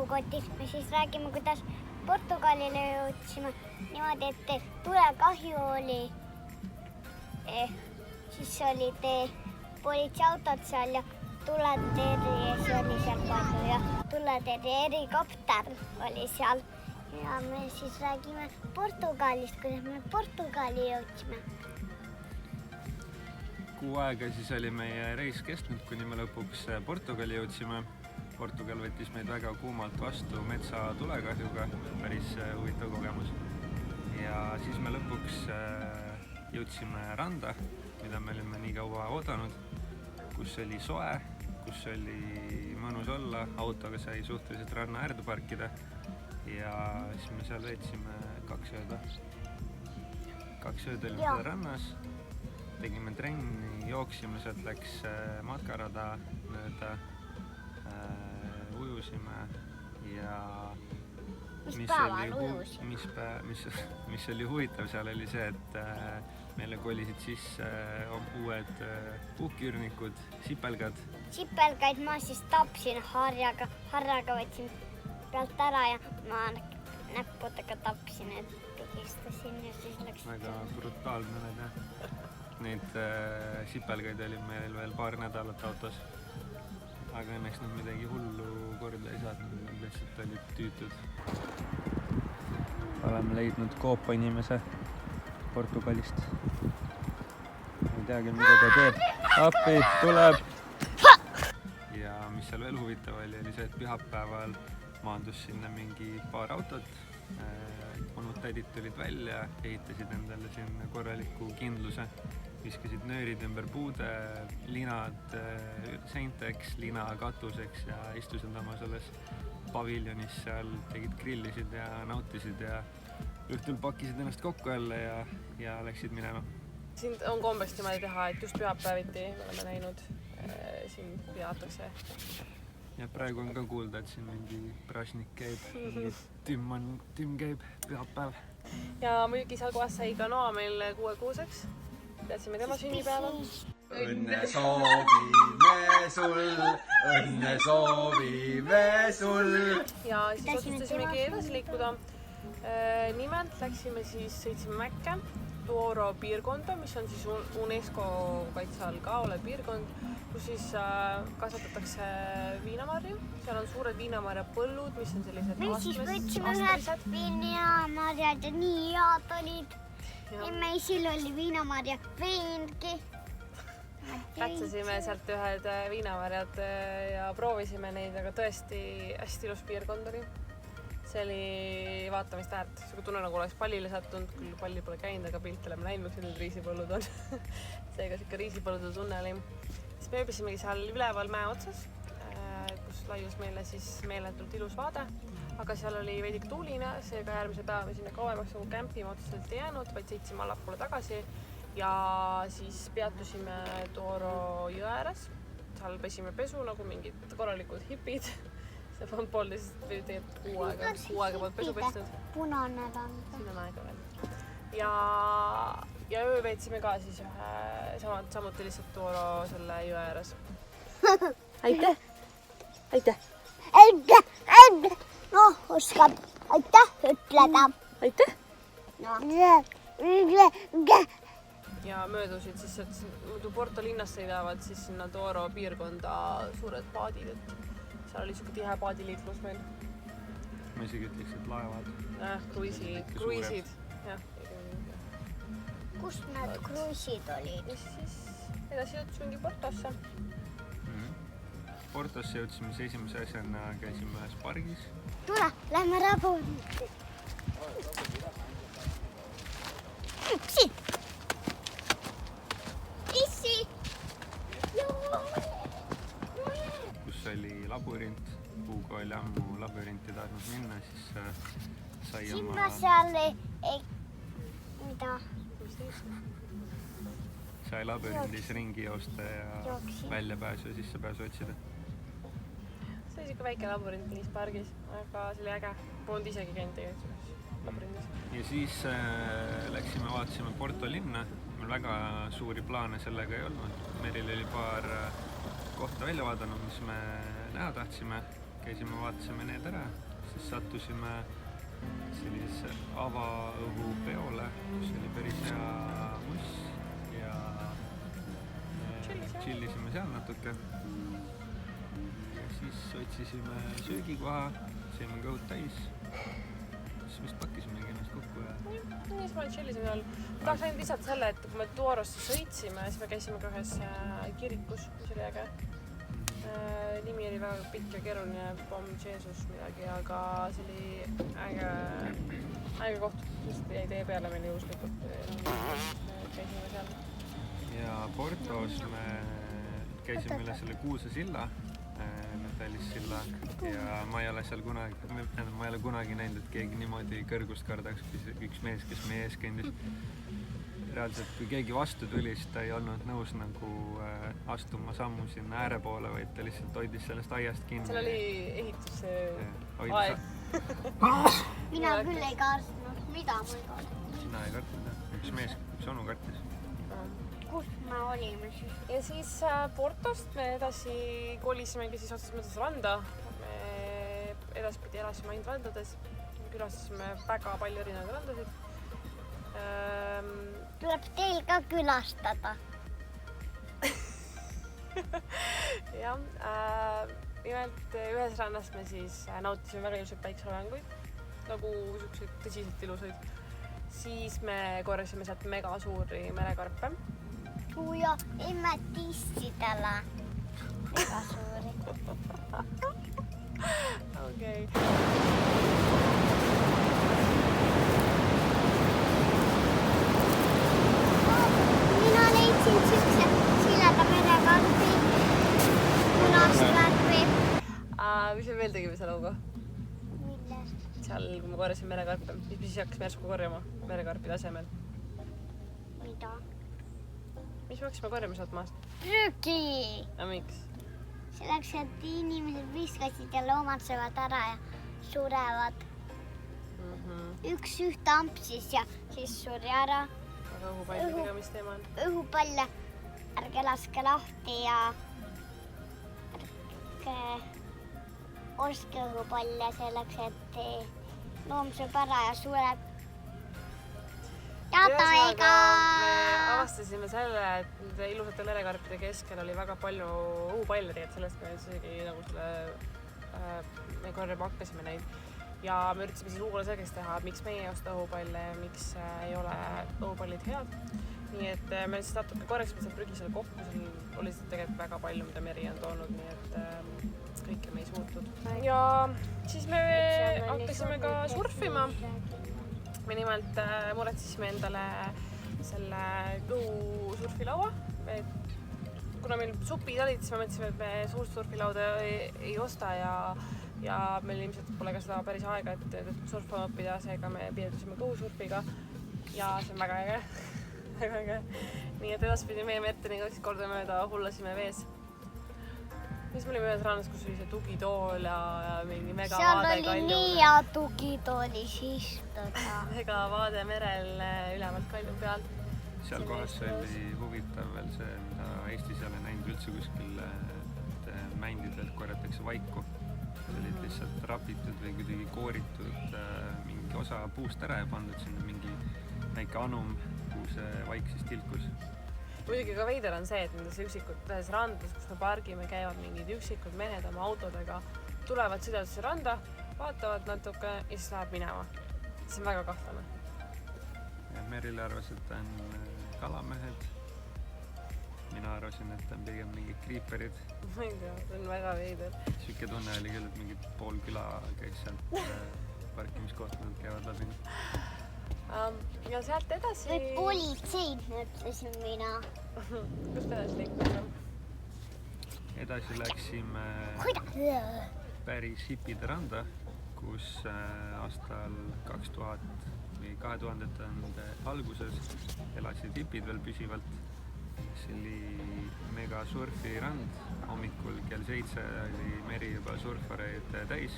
lipukotis. Me siis räägime, kuidas Portugalile jõudsime niimoodi, et tulekahju oli. Siis olid politseiautod seal ja tuletõrjes oli seal palju ja tuletõrje erikopter oli seal. Ja me siis räägime Portugalist, kuidas me Portugali jõudsime. Kuu aega siis oli meie reis kestnud, kuni me lõpuks Portugali jõudsime. Portugal võttis meid väga kuumalt vastu metsa tulekahjuga, päris huvitav kogemus. Ja siis me lõpuks jõudsime randa, mida me olime nii kaua oodanud, kus oli soe, kus oli mõnus olla, autoga sai suhteliselt ranna äärde parkida ja siis me seal veetsime 2 ööd. 2 ööd olime seal rannas. Tegime trenni, jooksime, sealt läks matkarada mööda, ujusime ja mis oli huvitav seal oli see, et meile kolisid sisse uued puhkiürnikud, sipelgad. Sipelgaid ma siis tapsin harjaga võtsin pealt ära ja ma näppudega tapsin, et pigistasin ja siis läks... Väga brutaalne need, jah. Neid sipelgaid oli meil veel paar nädalat autos, aga õnneks nad midagi hullu korda ei saadnud, nad lihtsalt olid tüütud. Oleme leidnud koopa inimese Portugalist. Ei teagi, mida ta teeb. Appi, tuleb! Ja mis seal veel huvitav oli see, et pühapäeval maandus sinna mingi paar autot. Onud tädid tulid välja, ehitasid endale sinna korraliku kindluse. Viskasid nöörid ümber puude, linad seinteks, lina katuseks ja istusid oma selles paviljonis seal, tegid grillisid ja nautisid ja õhtul pakkisid ennast kokku jälle ja läksid minema. Siin on kombeks niimoodi teha, et just pühapäeviti me oleme näinud, siin peatakse. Ja praegu on ka kuulda, et siin mingi prašnik käib, tüm käib pühapäev. Ja muidugi seal kohas sai ka noa meil 6 kuuseks. Teadsime tema sünnipäeva. Õnne soovime sul, õnne soovime sul. Ja siis otsustasimegi edasi liikuda. Nimelt sõitsime Mäkke, Douro piirkonda, mis on siis UNESCO kaitse all ka olev piirkond, kus siis kasvatatakse viinamarju. Seal on suured viinamarja põllud, mis on sellised me siis võtsime ühed viinamarjad ja nii head olid. Meil oli viinamarja veengi. Katsasime sealt ühed viinamarjad ja proovisime neid, aga tõesti hästi ilus piirkond oli. See oli vaatamist väärt. See tunne nagu oleks pallile sattunud, küll palli pole käinud, aga pilt oleme näinud, mis need riisipõllud on. Seega siuke riisipõllude tunne oli. Siis me ööbisimegi seal üleval mäe otsas, kus laius meile siis meeletult ilus vaade. Aga seal oli veidik tuuline, seega järgmise päeva me sinna kauemaks nagu kämpima otseselt ei jäänud, vaid sõitsime allapoole tagasi ja siis peatusime Douro jõe ääres. Seal pesime pesu nagu mingid korralikud hipid. See on poolteist või kuu aega poolt pesu pestud. Punane rand. Siin on aega veel. Ja öö veetsime ka siis samuti lihtsalt Douro selle jõe ääres. Aitäh! Aitäh! Aitäh! No, oskab aitäh ütleda. Aitäh! Ja möödusid siis, et muidu Porto linnast sõidavad siis sinna Douro piirkonda suured paadid, et seal oli siuke tihe paadiliiklus meil. Ma isegi ütleks, et laevad. Kruiisid. Kust need kruiisid olid? Ja siis edasi jõudsimegi Portosse. Portosse jõudsime esimese asjana, käisime ühes pargis. Tule, lähme raburinti. Siit! Issi! Kus oli labürint, puuga oli ammu labürinti tahtnud minna, siis sai Sinna seal ei... Mida? Sai labürindis ringi joosta ja väljapääsu ja sissepääsu otsida. See oli siuke väike labürint niis pargis, aga see oli äge. Polnud isegi käinud tegelikult labürindis. Ja siis läksime, vaatasime Porto linna. Meil väga suuri plaane sellega ei olnud. Meril oli paar kohta välja vaadanud, mis me näha tahtsime. käisime, vaatasime need ära, siis sattusime sellisesse avaõhupeole, kus oli päris hea muss ja chillisime seal natuke. Ja siis otsisime söögikoha, sõime kõhud täis, siis vist pakkisimegi ennast kokku ja... Nii, siis ma chillisime seal. Ma tahaks ainult lisada selle, et kui me Tuorosse sõitsime, siis me käisime ka ühes kirikus, mis oli äge. Nimi oli väga pikk ja keeruline, Bom Jesus midagi, aga see oli äge koht, sest jäi tee peale meil juhuslikult. Käisime seal. Ja Portos me käisime üle selle kuulsa silla, metallissilla ja ma ei ole seal kunagi näinud, et keegi niimoodi kõrgust kardaks, üks mees, kes meie ees kõndis. Reaalselt, kui keegi vastu tuli, siis ta ei olnud nõus nagu astuma sammu sinna ääre poole, vaid ta lihtsalt hoidis sellest aiast kinni. Seal oli ehituse aeg. Mina küll ei kartnud, mida ma ei kartnud. Sina ei kartnud, jah? Üks onu kartis. Kus me olime siis? Ja siis Portost me edasi kolisimegi siis otsas mõttes randa. Me edaspidi elasime ainult randades. Külastasime väga palju erinevaid randasid. Tuleb teil ka külastada. Jah, nimelt ühes rannas me siis nautisime väga ilusaid päikseloojanguid, nagu selliseid tõsiselt ilusaid. Siis me korjasime sealt mega suuri merekarpe. Ja emmetissidele. Mega suuri. Okei. Mina leidsin sükse sileda merekarpi, punast värvi. Mis me veel tegime seal auga? Millest? Seal, kui me korjasime merekarpe, mis siis hakkasime järsku korjama merekarpide asemel? Mida? Mis me hakkasime korjama sealt maast? Prügi! Ja miks? Selleks, et inimesed viskasid ja loomad söövad ära ja surevad. Üks ühte ampsis ja siis suri ära. Aga õhupalli tegemist teema on? Õhupalle ärge laske lahti ja ärge ostke õhupalle selleks, et loom sööb ära ja sureb. Ühesõnaga, me avastasime selle, et nende ilusate merekarpide keskel oli väga palju õhupalle, tegelikult sellest me isegi nagu me korjama hakkasime neid. Ja me üritasime siis luule selgeks teha, miks me ei osta õhupalle ja miks ei ole õhupallid head. Nii et me lihtsalt natuke korjaksime seal prügi seal kokku, seal oli tegelikult väga palju, mida meri on toonud, nii et kõike me ei suutnud. Ja siis me hakkasime ka surfima. Me nimelt muretsisime endale selle kõhusurfilaua. Kuna meil supid olid, siis me mõtlesime, et me suurt surfilauda ei osta ja meil ilmselt pole ka seda päris aega, et surfama õppida, seega me piirdusime kõhusurfiga ja see on väga äge. Väga äge. Nii et edaspidi meie Merteniga siis kordamööda hullasime vees. Siis me olime ühes rannas, kus oli see tugitool ja mingi mega vaade Seal oli nii hea tugitoolis istuda. Mega vaade merel ülemalt kalju peal. Seal kohas oli huvitav veel see, mida Eestis ei ole näinud üldse kuskil, et mändidelt korjatakse vaiku. See olid lihtsalt rapitud või kuidagi kooritud mingi osa puust ära ja pandud sinna mingi väike anum, kuhu see vaik siis tilkus. Muidugi ka veider on see, et nendes üksikutes randades, kus me pargime, käivad mingid üksikud mehed oma autodega, tulevad sõidavasse randa, vaatavad natuke ja siis läheb minema. See on väga kahtlane. Meril arvas, et ta on kalamehed. Mina arvasin, et ta on pigem mingid kriiperid. Ma ei tea, see on väga veider. Siuke tunne oli küll, et mingi pool küla käis sealt parkimiskohtadelt käivad läbi. Ja sealt edasi... Või politseid, mõtlesin mina. Kus me edasi liikume? Edasi läksime päris hipide randa, kus aastal 2000 alguses elasid hipid veel püsivalt. See oli mega surfirand. Hommikul kell 7 oli meri juba surfareid täis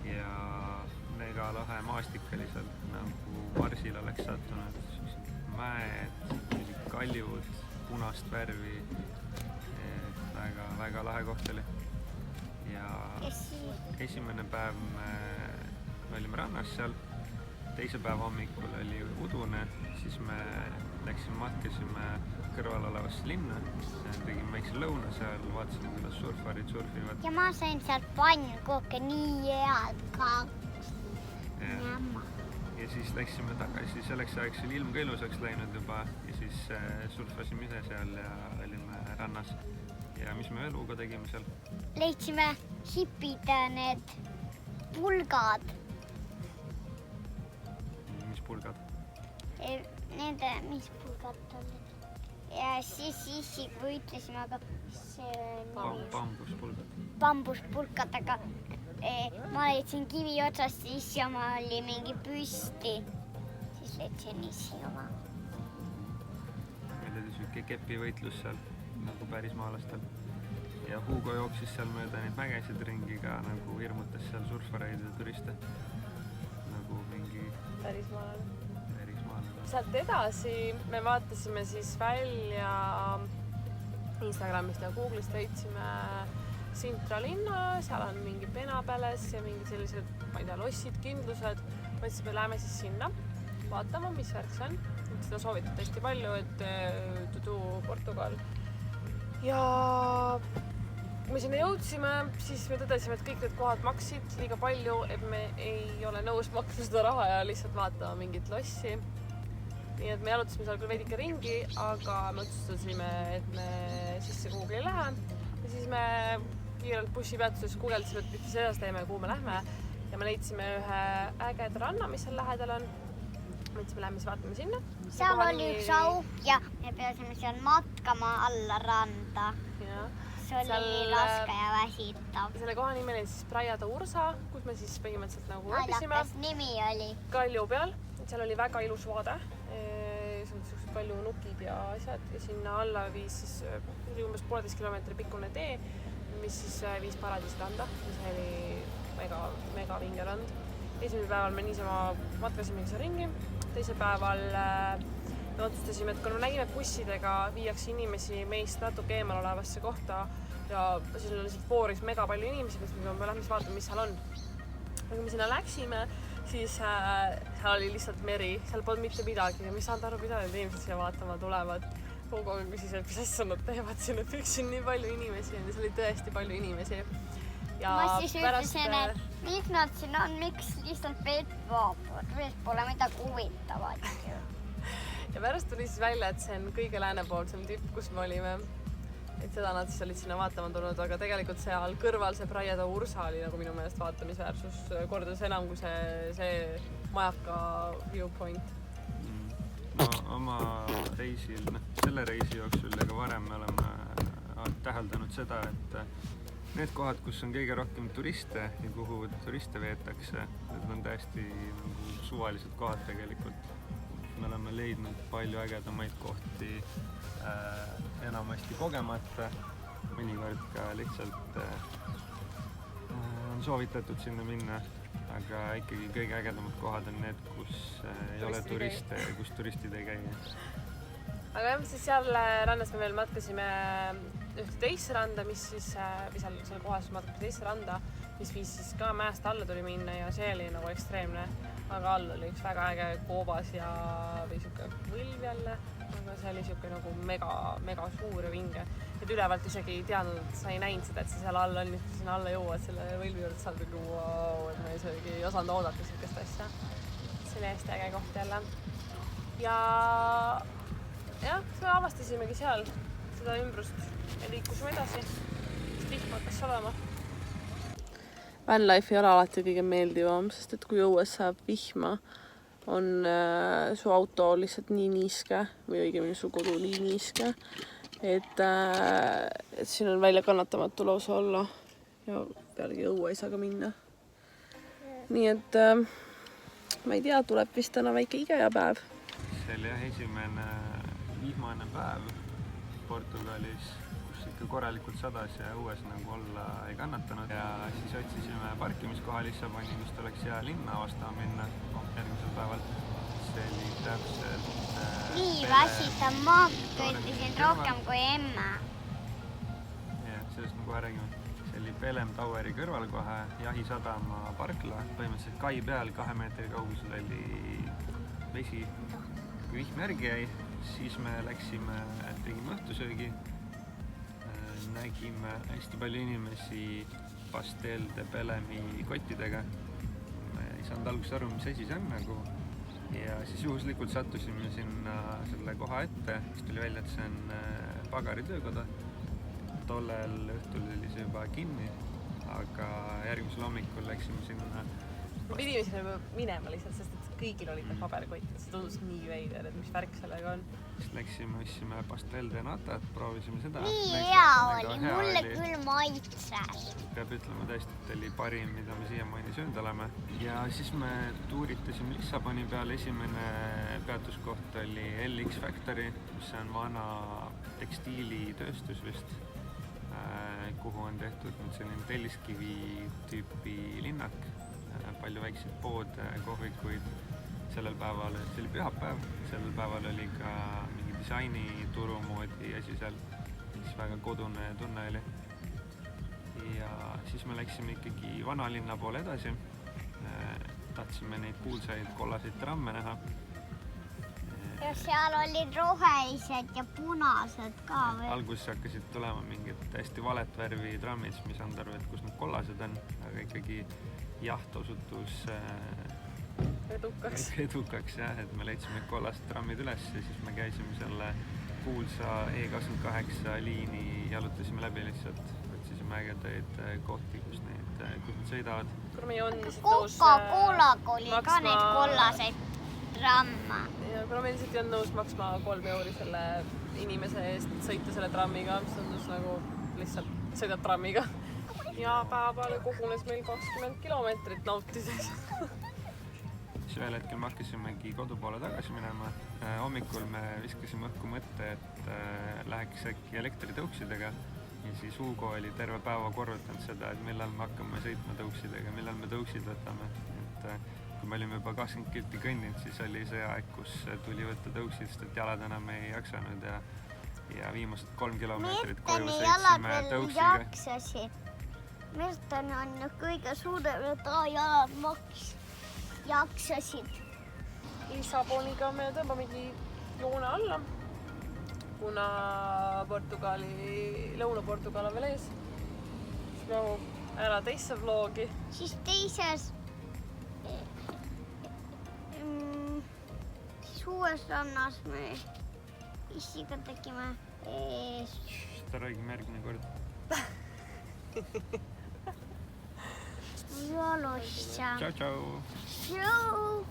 ja mega lahe maastik oli seal, nagu Marsil oleks sattunud. Mäed, kaljud, punast värvi. Väga lahe koht oli. ja siis esimene päev me olime rannas seal, teise päeva hommikul oli udune, siis me matkasime kõrval olevasse linna, tegime väikse lõuna seal, vaatasime, kuidas surfarid surfivad. ja ma sain sealt pannkooke nii head ka. Ja siis läksime tagasi, selleks ajaks oli ilm ka ilusaks läinud juba ja siis surfasime ise seal ja olime rannas. Ja mis me veel Ugo tegime seal? Leidsime hipide need pulgad. Mis pulgad? Mis pulgad olid? Ja siis võitlesime, aga Bambuspulgad. Bambuspulgad, aga ma leidsin kivi otsast, siis oma oli mingi püsti. Siis leidsin issi oma. Meil oli siuke kepivõitlus seal nagu pärismaalastel. Ja Hugo jooksis seal mööda neid mägesid ringi ka nagu hirmutas seal surfareid ja turiste. Nagu mingi pärismaalane. Sealt edasi me vaatasime siis välja Instagramist ja Google'ist leidsime Sintra linna, seal on mingi penapäles ja mingi sellised, ma ei tea, lossid, kindlused. Mõtlesime, läheme siis sinna vaatama, mis värk see on. Seda soovitati hästi palju, et Tutu Portugal. Ja kui me sinna jõudsime, siis me tõdesime, et kõik need kohad maksid liiga palju, et me ei ole nõus maksma seda raha ja lihtsalt vaatama mingit lossi. Nii et me jalutasime seal küll veidike ringi, aga me otsustasime, et me sisse kuhugi ei lähe. Ja siis me kiirelt bussipeatuses guugeldasime, et mis edasi teeme ja kuhu me lähme. Ja me leidsime ühe ägeda ranna, mis seal lähedal on. Mõtlesime, lähme siis vaatame sinna. Seal oli üks auk ja me peasime seal matkama alla randa. See oli raske ja väsitav. Selle koha nimi oli siis Praia de Ursa, kus me siis põhimõtteliselt nagu õppisime. Naljakas nimi oli. Kalju peal. Seal oli väga ilus vaade. Seal oli palju nukid ja asjad ja sinna alla viis siis umbes 1,5 kilomeetri pikkune tee, mis siis viis Paradiisranda. See oli mega vinge rand. Esimesel päeval me niisama matkasimegi seal ringi. Teisel päeval me otsustasime, et kui me nägime bussidega viiakse inimesi meist natuke eemal olevasse kohta ja siis on lihtsalt vooris mega palju inimesi, siis me lähme vaatama, mis seal on. Kui me sinna läksime, siis seal oli lihtsalt meri, seal polnud mitte midagi ja me ei saanud aru, mida need inimesed siia vaatama tulevad. Kogu aeg küsis, et mis asja nad teevad siin, et miks siin nii palju inimesi on ja seal oli tõesti palju inimesi. Ja ma siis ütlesin, et miks nad siin on, miks lihtsalt vett vaatavad, vett pole midagi huvitavat. Ja pärast tuli siis välja, et see on kõige läänepoolsem tipp, kus me olime. Et seda nad siis olid sinna vaatama tulnud, aga tegelikult seal kõrval see Praia de Ursa oli nagu minu meelest vaatamisväärsus kordades enam kui see majaka viewpoint. No oma reisil, selle reisi jooksul ja ka varem me oleme täheldanud seda, et need kohad, kus on kõige rohkem turiste ja kuhu turiste veetakse, need on täiesti nagu suvalised kohad tegelikult. Me oleme leidnud palju ägedamaid kohti enamasti kogemata, mõnikord ka lihtsalt on soovitatud sinna minna, aga ikkagi kõige ägedamad kohad on need, kus ei ole turiste ja kus turistid ei käi. Aga jah, siis seal rannas me veel matkasime ühte teisse randa, mis siis, või seal kohas matkasime teisse randa, mis viis siis ka mäest alla tuli minna ja see oli nagu ekstreemne. Aga all oli üks väga äge koobas ja või siuke võlv jälle, aga see oli siuke nagu mega suur ja vinge. Et ülevalt isegi ei teadnud, et sa ei näinud seda, et sa seal all on, kui sinna alla jõuad selle võlvi juurde, sa oled nagu wow, et ma isegi ei osanud oodata siukest asja. See oli hästi äge koht jälle. Ja jah, seda avastasimegi seal, seda ümbrust ja liikusime edasi. Vihma hakkas olema. Vanlife ei ole alati kõige meeldivam, sest et kui õues saab vihma, on su auto lihtsalt nii niiske või õigemini su kodu nii niiske, et siin on välja kannatamatu lausa olla ja pealegi õue ei saa ka minna. Nii et ma ei tea, tuleb vist täna väike Igea-päev. See oli esimene vihmane päev Portugalis, ikka korralikult sadas ja õues nagu olla ei kannatanud ja siis otsisime parkimiskoha Lissaboni, kust oleks hea linna avastama minna järgmisel päeval. See oli täpselt nii väsitav, ma kõldisin rohkem kui emme. Jah, sellest me kohe räägime. see oli Pelem Toweri kõrval kohe Jahisadama parkla, põhimõtteliselt kai peal 2 meetri kaugusel oli vesi. Kui vihm järgi jäi, siis me läksime, tegime õhtusöögi, nägime hästi palju inimesi Pastel de Belemi kottidega. Me ei saanud alguses aru, mis asi see on nagu. Ja siis juhuslikult sattusime sinna selle koha ette, siis tuli välja, et see on pagari töökoda. Tollel õhtul oli see juba kinni, aga järgmisel hommikul läksime sinna. Me pidime sinna minema lihtsalt, sest et kõigil olid need paberkotid, see tundus nii veider, et mis värk sellega on. Siis läksime, ostsime pastel de natat, proovisime seda. Nii hea oli, mulle küll maitses. Peab ütlema tõesti, et oli parim, mida me siiamaani söönud oleme. Ja siis me tuuritasime Lissaboni peal. Esimene peatuskoht oli LX Factory, mis on vana tekstiilitööstus vist, kuhu on tehtud selline telliskivi tüüpi linnak. Palju väikseid poode, kohvikuid. Sellel päeval, see oli pühapäev, sellel päeval oli ka mingi disainituru moodi asi seal, siis väga kodune tunne oli. Ja siis me läksime ikkagi vanalinna poole edasi. Tahtsime neid kuulsaid kollaseid tramme näha. Ja seal olid rohelised ja punased ka veel. Alguses hakkasid tulema mingid hästi valet värvi trammid, mis on aru, et kus need kollased on, aga ikkagi jaht osutus edukaks jah, et me leidsime kollased trammid üles ja siis me käisime selle kuulsa E28 liini, jalutasime läbi lihtsalt, otsisime ägedaid kohti, kus need sõidavad. Coca-Colaga oli ka need kollaseid tramme. Ja kuna me lihtsalt ei olnud nõus maksma 3 euri selle inimese eest sõita selle trammiga, mis tundus nagu lihtsalt sõidad trammiga. Ja päeva peale kogunes meil 20 kilomeetrit nautides. Siis ühel hetkel me hakkasimegi kodu poole tagasi minema. Hommikul me viskasime õhku mõtte, et läheks äkki elektritõuksidega. Ja siis Hugo oli terve päeva korrutanud seda, et millal me hakkame sõitma tõuksidega, millal me tõuksid võtame. Et kui me olime juba 20 kilti kõndinud, siis oli see aeg, kus tuli võtta tõuksid, sest et jalad enam ei jaksanud ja viimased 3 kilomeetrit koju sõitsime tõuksiga. Merton on kõige suurem, et ta jalad jaksasid. Lissaboniga me tõmbamegi joone alla, kuna Lõuna-Portugal on veel ees. Siis me ära teisse vlogi. Siis teises uues rannas me issiga tegime Seda räägime järgmine kord. Jalossa. Tšau, tšau! Tšau!